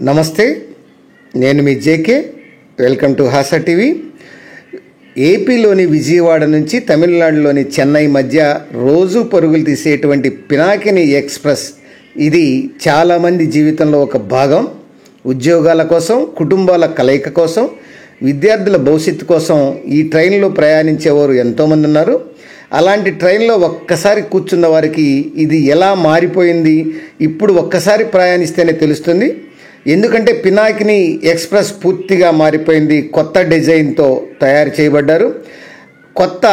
నమస్తే, నేను మీ JK. Welcome to Hasa TV. ఏపీలోని విజయవాడ నుంచి తమిళనాడులోని చెన్నై మధ్య రోజు పరుగులు తీసేటువంటి పినాకిని ఎక్స్ప్రెస్ ఇది చాలామంది జీవితంలో ఒక భాగం. ఉద్యోగాల కోసం, కుటుంబాల కలయిక కోసం, విద్యార్థుల భవిష్యత్తు కోసం ఈ ట్రైన్లో ప్రయాణించేవారు ఎంతోమంది ఉన్నారు. అలాంటి ట్రైన్లో ఒక్కసారి కూర్చున్న వారికి ఇది ఎలా మారిపోయింది ఇప్పుడు ఒక్కసారి ప్రయాణిస్తేనే తెలుస్తుంది. ఎందుకంటే పినాకిని ఎక్స్ప్రెస్ పూర్తిగా మారిపోయింది. కొత్త డిజైన్తో తయారు చేయబడ్డారు. కొత్త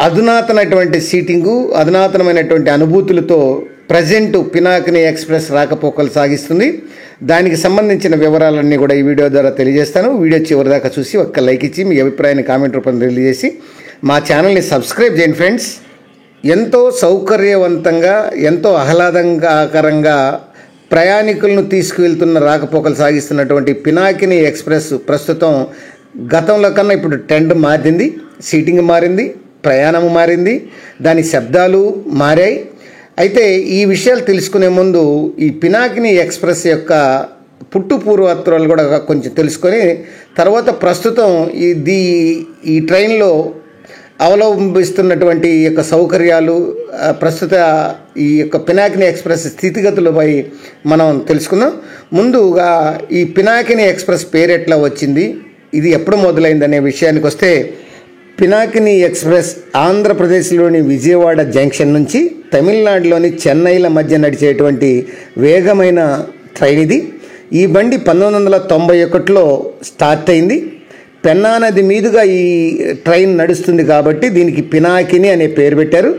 అధునాతనటువంటి సీటింగు, అధునాతనమైనటువంటి అనుభూతులతో ప్రజెంట్ పినాకిని ఎక్స్ప్రెస్ రాకపోకలు సాగిస్తుంది. దానికి సంబంధించిన వివరాలన్నీ కూడా ఈ వీడియో ద్వారా తెలియజేస్తాను. వీడియో చివరి దాకా చూసి ఒక్క లైక్ ఇచ్చి మీ అభిప్రాయాన్ని కామెంట్ రూపంలో తెలియజేసి మా ఛానల్ని సబ్స్క్రైబ్ చేయండి ఫ్రెండ్స్. ఎంతో సౌకర్యవంతంగా, ఎంతో ఆహ్లాదకరంగా ప్రయాణికులను తీసుకువెళ్తున్న రాకపోకలు సాగిస్తున్నటువంటి పినాకిని ఎక్స్ప్రెస్ ప్రస్తుతం గతంలో కన్నా ఇప్పుడు ట్రెండ్ మారింది. సీటింగ్ మారింది, ప్రయాణం మారింది, దాని శబ్దాలు మారాయి. అయితే ఈ విషయాలు తెలుసుకునే ముందు ఈ పినాకిని ఎక్స్ప్రెస్ యొక్క పుట్టు పూర్వత్రాలు కూడా కొంచెం తెలుసుకొని తర్వాత ప్రస్తుతం ఈ ట్రైన్లో అవలంబిస్తున్నటువంటి ఈ యొక్క సౌకర్యాలు, ప్రస్తుత ఈ యొక్క పినాకిని ఎక్స్ప్రెస్ స్థితిగతులపై మనం తెలుసుకుందాం. ముందుగా ఈ పినాకిని ఎక్స్ప్రెస్ పేరు ఎట్లా వచ్చింది, ఇది ఎప్పుడు మొదలైందనే విషయానికి వస్తే, పినాకిని ఎక్స్ప్రెస్ ఆంధ్రప్రదేశ్లోని విజయవాడ జంక్షన్ నుంచి తమిళనాడులోని చెన్నైల మధ్య నడిచేటువంటి వేగమైన ట్రైన్ ఇది. ఈ బండి 1991లో స్టార్ట్ అయింది. పెన్నా నది మీదుగా ఈ ట్రైన్ నడుస్తుంది కాబట్టి దీనికి పినాకిని అనే పేరు పెట్టారు.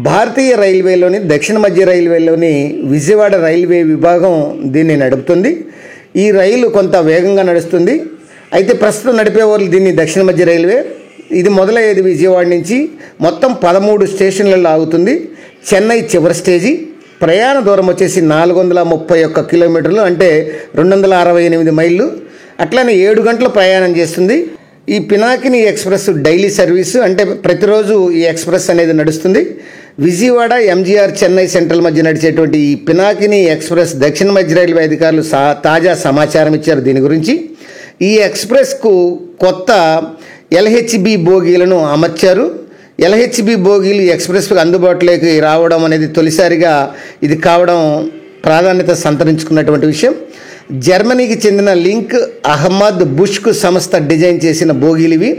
భారతీయ రైల్వేలోని, దక్షిణ మధ్య రైల్వేలోని విజయవాడ రైల్వే విభాగం దీన్ని నడుపుతుంది. ఈ రైలు కొంత వేగంగా నడుస్తుంది. అయితే ప్రస్తుతం నడిపేవాళ్ళు దీన్ని దక్షిణ మధ్య రైల్వే. ఇది మొదలయ్యేది విజయవాడ నుంచి. మొత్తం 13 స్టేషన్లలో ఆగుతుంది. చెన్నై చివరి స్టేజీ. ప్రయాణ దూరం వచ్చేసి 431 కిలోమీటర్లు, అంటే 268 మైళ్ళు. అట్లానే 7 గంటల ప్రయాణం చేస్తుంది. ఈ పినాకిని ఎక్స్ప్రెస్ డైలీ సర్వీసు, అంటే ప్రతిరోజు ఈ ఎక్స్ప్రెస్ అనేది నడుస్తుంది. విజయవాడ, ఎంజీఆర్, చెన్నై సెంట్రల్ మధ్య నడిచేటువంటి ఈ పినాకిని ఎక్స్ప్రెస్ దక్షిణ మధ్య రైల్వే అధికారులు తాజా సమాచారం ఇచ్చారు దీని గురించి. ఈ ఎక్స్ప్రెస్కు కొత్త ఎల్హెచ్బి బోగీలను అమర్చారు. ఎల్హెచ్బి బోగీలు ఎక్స్ప్రెస్కు అందుబాటులోకి రావడం అనేది తొలిసారిగా ఇది కావడం ప్రాధాన్యత సంతరించుకున్నటువంటి విషయం. జర్మనీకి చెందిన లింక్ అహ్మద్ బుష్క్ సంస్థ డిజైన్ చేసిన బోగీలు ఇవి.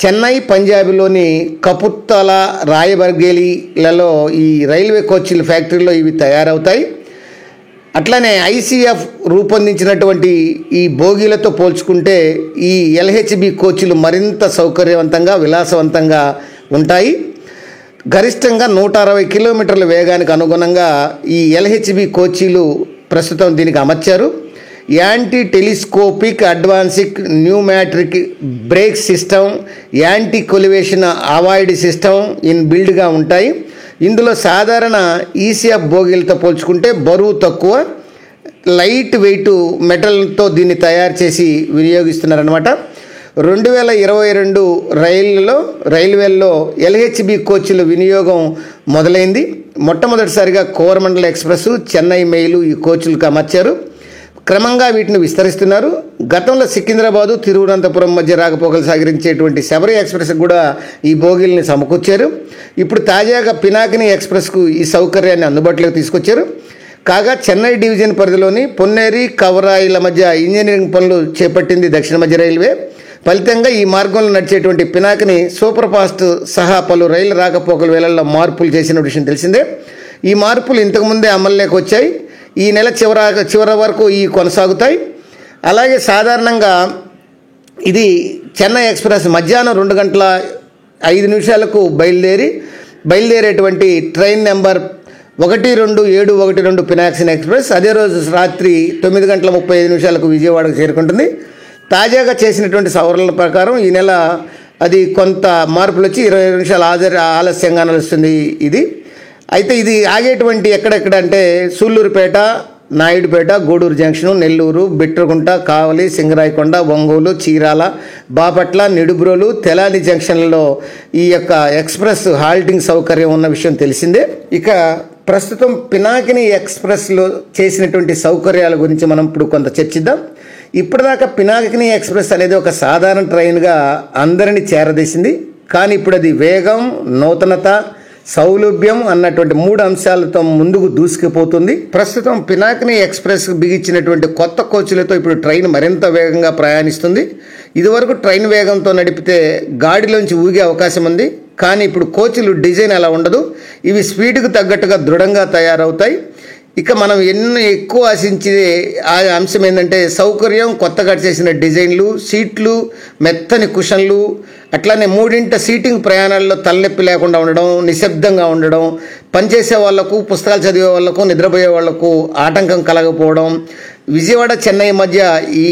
చెన్నై, పంజాబ్లోని కపుర్తల, రాయబర్గేలీలలో ఈ రైల్వే కోచ్ల ఫ్యాక్టరీలో ఇవి తయారవుతాయి. అట్లానే ఐసీఎఫ్ రూపొందించినటువంటి ఈ బోగీలతో పోల్చుకుంటే ఈ ఎల్హెచ్బి కోచ్లు మరింత సౌకర్యవంతంగా, విలాసవంతంగా ఉంటాయి. గరిష్టంగా 160 కిలోమీటర్ల వేగానికి అనుగుణంగా ఈ ఎల్హెచ్బి కోచీలు ప్రస్తుతం దీనికి అమర్చారు. Anti telescopic advanced pneumatic brake system, anti collision avoid system in బిల్డ్గా ఉంటాయి. ఇందులో సాధారణ ఈసీఎఫ్ బోగీలతో పోల్చుకుంటే బరువు తక్కువ, లైట్ వెయిట్ మెటల్తో దీన్ని తయారు చేసి వినియోగిస్తున్నారనమాట. 2022 రైల్వేల్లో ఎల్హెచ్బి కోచ్ల వినియోగం మొదలైంది. మొట్టమొదటిసారిగా కోరమండల్ ఎక్స్ప్రెస్, చెన్నై మెయిల్ ఈ కోచ్లకు అమర్చారు. క్రమంగా వీటిని విస్తరిస్తున్నారు. గతంలో సికింద్రాబాదు, తిరువనంతపురం మధ్య రాకపోకలు సాగించేటువంటి శబరి ఎక్స్ప్రెస్కి కూడా ఈ బోగీల్ని సమకూర్చారు. ఇప్పుడు తాజాగా పినాకిని ఎక్స్ప్రెస్కు ఈ సౌకర్యాన్ని అందుబాటులోకి తీసుకొచ్చారు. కాగా చెన్నై డివిజన్ పరిధిలోని పొన్నేరి, కవరాయిల మధ్య ఇంజనీరింగ్ పనులు చేపట్టింది దక్షిణ మధ్య రైల్వే. ఫలితంగా ఈ మార్గంలో నడిచేటువంటి పినాకిని సూపర్ ఫాస్ట్ సహా పలు రైలు రాకపోకల వేళల్లో మార్పులు చేసిన విషయం తెలిసిందే. ఈ మార్పులు ఇంతకుముందే అమల్లోకి వచ్చాయి. ఈ నెల చివరి వరకు ఈ కొనసాగుతాయి. అలాగే సాధారణంగా ఇది చెన్నై ఎక్స్ప్రెస్ మధ్యాహ్నం 2:05 బయలుదేరేటువంటి ట్రైన్ నెంబర్ 12712 పినాకిని ఎక్స్ప్రెస్ అదే రోజు రాత్రి 9:35 విజయవాడకు చేరుకుంటుంది. తాజాగా చేసినటువంటి సవరణల ప్రకారం ఈ నెల అది కొంత మార్పులు వచ్చి 20 నిమిషాలు ఆలస్యంగా నడుస్తుంది ఇది. అయితే ఇది ఆగేటువంటి ఎక్కడెక్కడ అంటే సూళ్ళూరుపేట, నాయుడుపేట, గూడూరు జంక్షను, నెల్లూరు, బిట్రగుంట, కావలి, సింగరాయకొండ, ఒంగోలు, చీరాల, బాపట్ల, నిడుబ్రోలు, తెలాలి జంక్షన్లలో ఈ యొక్క ఎక్స్ప్రెస్ హాల్టింగ్ సౌకర్యం ఉన్న విషయం తెలిసిందే. ఇక ప్రస్తుతం పినాకిని ఎక్స్ప్రెస్లో చేసినటువంటి సౌకర్యాల గురించి మనం ఇప్పుడు కొంత చర్చిద్దాం. ఇప్పటిదాకా పినాకిని ఎక్స్ప్రెస్ అనేది ఒక సాధారణ ట్రైన్గా అందరినీ చేరదీసింది. కానీ ఇప్పుడు అది వేగం, నూతనత, సౌలభ్యం అన్నటువంటి 3 అంశాలతో ముందుకు దూసుకుపోతుంది. ప్రస్తుతం పినాకిని ఎక్స్ప్రెస్ బిగించినటువంటి కొత్త కోచ్లతో ఇప్పుడు ట్రైన్ మరింత వేగంగా ప్రయాణిస్తుంది. ఇదివరకు ట్రైన్ వేగంతో నడిపితే గాడిలోంచి ఊగే అవకాశం ఉంది. కానీ ఇప్పుడు కోచ్లు డిజైన్ అలా ఉండదు. ఇవి స్పీడ్కు తగ్గట్టుగా దృఢంగా తయారవుతాయి. ఇక మనం ఎన్నో ఎక్కువ ఆశించే ఆ అంశం ఏంటంటే సౌకర్యం, కొత్తగా చేసిన డిజైన్లు, సీట్లు, మెత్తని కుషన్లు, అట్లానే 3 సీటింగ్ ప్రయాణాల్లో తలనొప్పి లేకుండా ఉండడం, నిశ్శబ్దంగా ఉండడం, పనిచేసే వాళ్లకు, పుస్తకాలు చదివే వాళ్లకు, నిద్రపోయే వాళ్లకు ఆటంకం కలగకపోవడం. విజయవాడ, చెన్నై మధ్య ఈ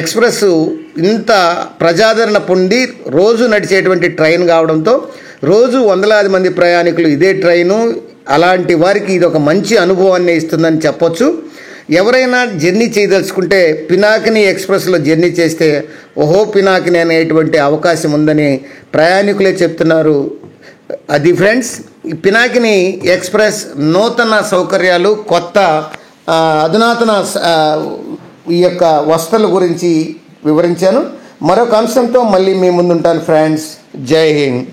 ఎక్స్ప్రెస్ ఇంత ప్రజాదరణ పొంది రోజు నడిచేటువంటి ట్రైన్ కావడంతో రోజు వందలాది మంది ప్రయాణికులు ఇదే ట్రైను, అలాంటి వారికి ఇది ఒక మంచి అనుభవాన్ని ఇస్తుందని చెప్పొచ్చు. ఎవరైనా జర్నీ చేయదలుచుకుంటే పినాకిని ఎక్స్ప్రెస్లో జర్నీ చేస్తే ఓహో పినాకిని అనేటువంటి అవకాశం ఉందని ప్రయాణికులే చెప్తున్నారు. అది ఫ్రెండ్స్, పినాకిని ఎక్స్ప్రెస్ నూతన సౌకర్యాలు, కొత్త అధునాతన ఈ యొక్క వసతుల గురించి వివరించాను. మరొక అంశంతో మళ్ళీ మీ ముందుంటాను ఫ్రెండ్స్. జై హింద్.